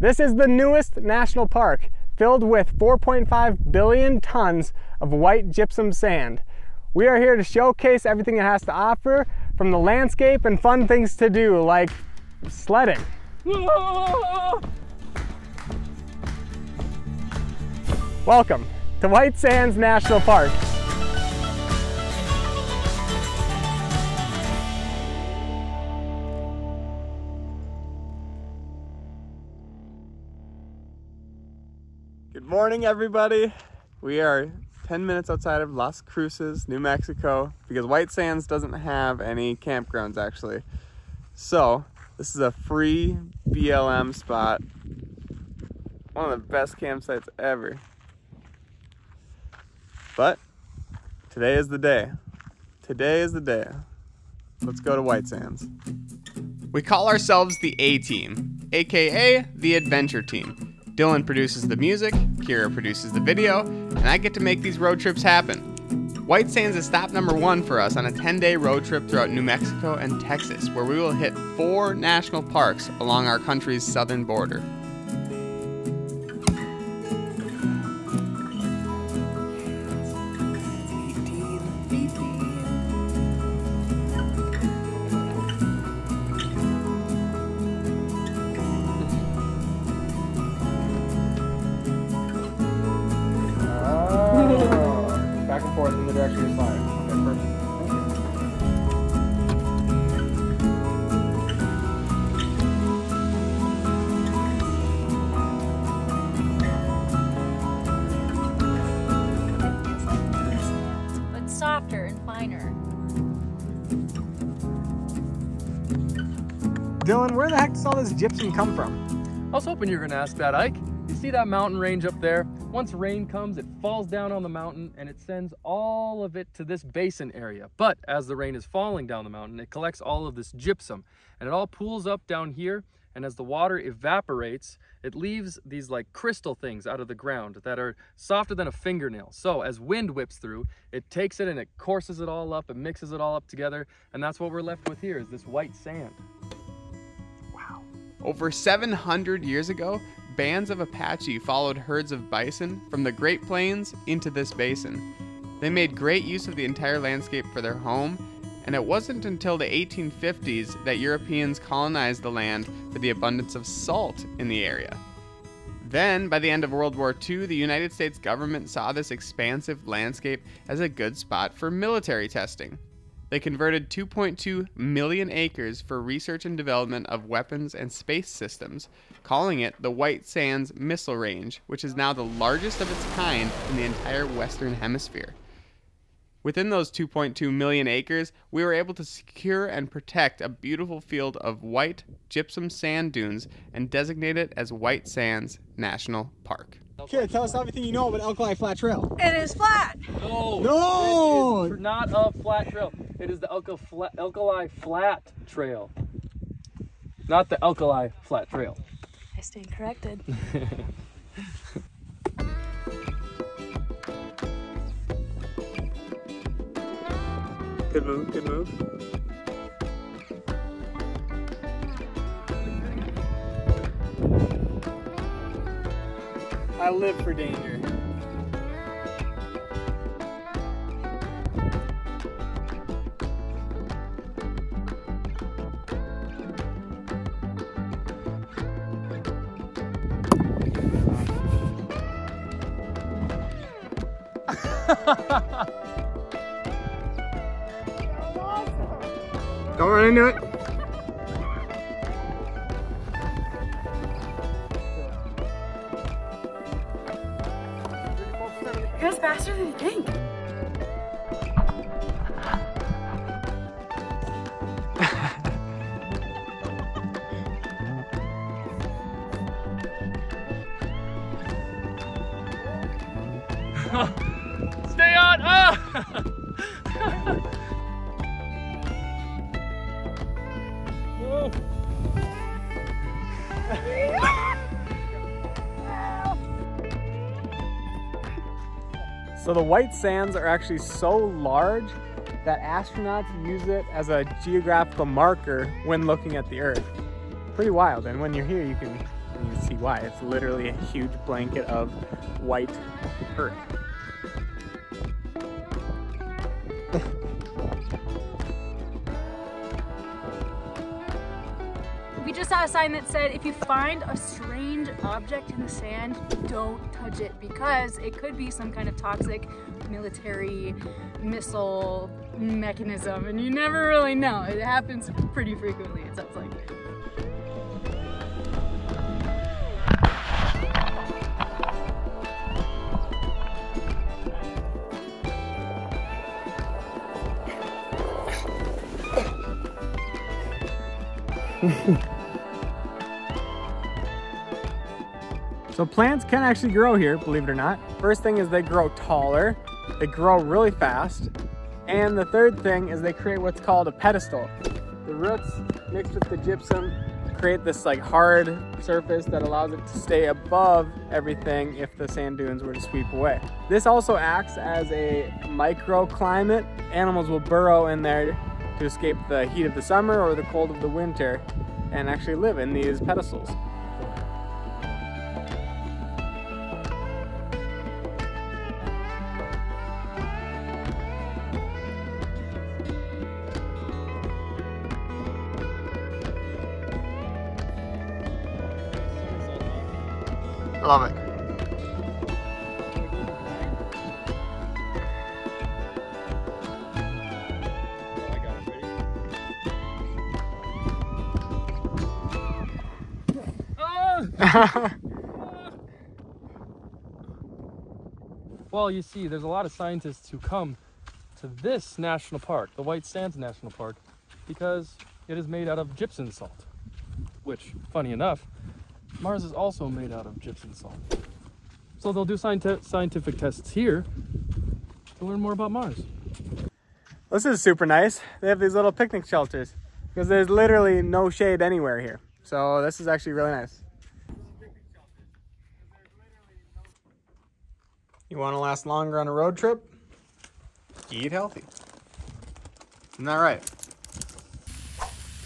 This is the newest national park, filled with 4.5 billion tons of white gypsum sand. We are here to showcase everything it has to offer, from the landscape and fun things to do, like sledding. Welcome to White Sands National Park. Good morning, everybody. We are 10 minutes outside of Las Cruces, New Mexico, because White Sands doesn't have any campgrounds actually. So this is a free BLM spot. One of the best campsites ever. But today is the day. Today is the day. Let's go to White Sands. We call ourselves the A-Team, aka the Adventure Team. Dylan produces the music, Kira produces the video, and I get to make these road trips happen. White Sands is stop number 1 for us on a 10-day road trip throughout New Mexico and Texas, where we will hit 4 national parks along our country's southern border. Back and forth in the direction you're sliding. Okay, perfect. But softer and finer. Dylan, where the heck does all this gypsum come from? I was hoping you were going to ask that, Ike. You see that mountain range up there? Once rain comes, it falls down on the mountain and it sends all of it to this basin area. But as the rain is falling down the mountain, it collects all of this gypsum and it all pools up down here. And as the water evaporates, it leaves these like crystal things out of the ground that are softer than a fingernail. So as wind whips through, it takes it and it courses it all up and mixes it all up together. And that's what we're left with here, is this white sand. Wow. Over 700 years ago, bands of Apache followed herds of bison from the Great Plains into this basin. They made great use of the entire landscape for their home, and it wasn't until the 1850s that Europeans colonized the land for the abundance of salt in the area. Then, by the end of World War II, the United States government saw this expansive landscape as a good spot for military testing. They converted 2.2 million acres for research and development of weapons and space systems, calling it the White Sands Missile Range, which is now the largest of its kind in the entire Western Hemisphere. Within those 2.2 million acres, we were able to secure and protect a beautiful field of white gypsum sand dunes and designate it as White Sands National Park. Kira, tell us everything you know about Alkali Flat Trail. It is flat. No! It is not a flat trail. It is the Alkali Flat Trail. Not the Alkali Flat Trail. I stand corrected. Good move, good move. I live for danger. Don't run into it. It goes faster than you think. Stay on! Ah! So the White Sands are actually so large that astronauts use it as a geographical marker when looking at the Earth. Pretty wild, and when you're here you can see see why. It's literally a huge blanket of white earth. We just saw a sign that said if you find a strange object in the sand, don't touch it because it could be some kind of toxic military missile mechanism and you never really know. It happens pretty frequently, it sounds like. So plants can actually grow here, believe it or not. First thing is they grow taller, they grow really fast, and the third thing is they create what's called a pedestal. The roots mixed with the gypsum create this like hard surface that allows it to stay above everything if the sand dunes were to sweep away. This also acts as a microclimate. Animals will burrow in there to escape the heat of the summer or the cold of the winter and actually live in these pedestals. Love it. Well, you see, there's a lot of scientists who come to this national park, the White Sands National Park, because it is made out of gypsum salt, which, funny enough, Mars is also made out of gypsum salt. So they'll do scientific tests here to learn more about Mars. This is super nice. They have these little picnic shelters because there's literally no shade anywhere here. So this is actually really nice. You want to last longer on a road trip? Eat healthy. Isn't that right?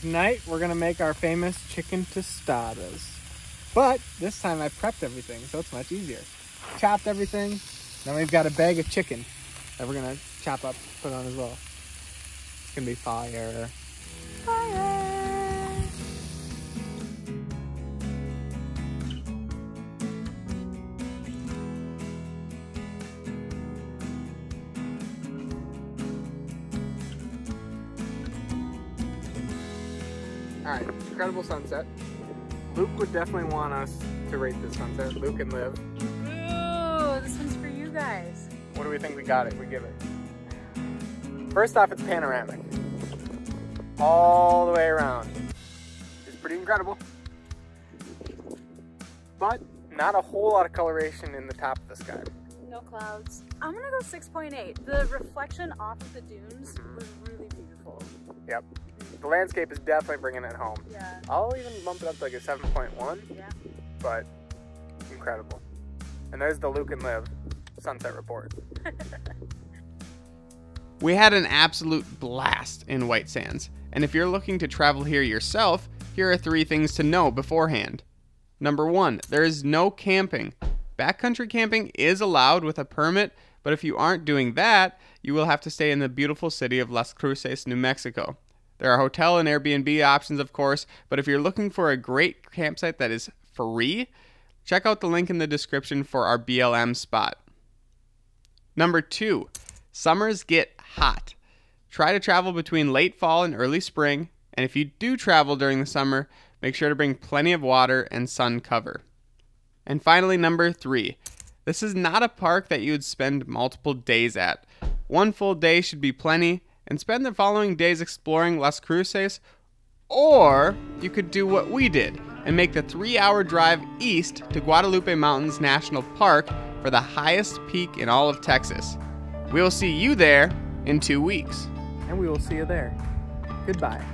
Tonight we're gonna make our famous chicken tostadas. But this time I prepped everything, so it's much easier. Chopped everything. Then we've got a bag of chicken that we're gonna chop up, put on as well. It's gonna be fire. Fire! Alright, incredible sunset. Luke would definitely want us to rate this sunset. Luke and Liv. Ooh, this one's for you guys. What do we think we got it? We give it. First off, it's panoramic. All the way around. It's pretty incredible. But not a whole lot of coloration in the top of the sky. No clouds. I'm gonna go 6.8. The reflection off of the dunes was really beautiful. Yep. The landscape is definitely bringing it home. Yeah. I'll even bump it up to like a 7.1. Yeah. But incredible. And there's the Luke and Liv sunset report. We had an absolute blast in White Sands, and if you're looking to travel here yourself, here are 3 things to know beforehand. Number 1, there is no camping. Backcountry camping is allowed with a permit, but if you aren't doing that, you will have to stay in the beautiful city of Las Cruces, New Mexico. There are hotel and Airbnb options, of course, but if you're looking for a great campsite that is free, check out the link in the description for our BLM spot. Number 2, summers get hot. Try to travel between late fall and early spring, and if you do travel during the summer, make sure to bring plenty of water and sun cover. And finally, number 3, this is not a park that you would spend multiple days at. 1 full day should be plenty, and spend the following days exploring Las Cruces, or you could do what we did and make the 3-hour drive east to Guadalupe Mountains National Park for the highest peak in all of Texas. We will see you there in 2 weeks. And we will see you there. Goodbye.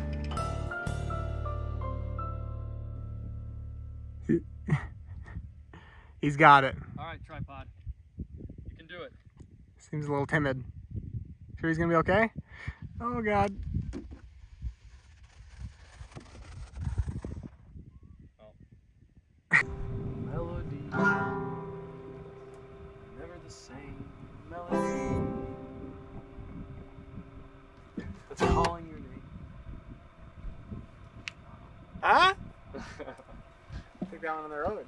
He's got it. All right, tripod. You can do it. Seems a little timid. Sure he's gonna be okay? Oh God. Huh? Take that one on the road.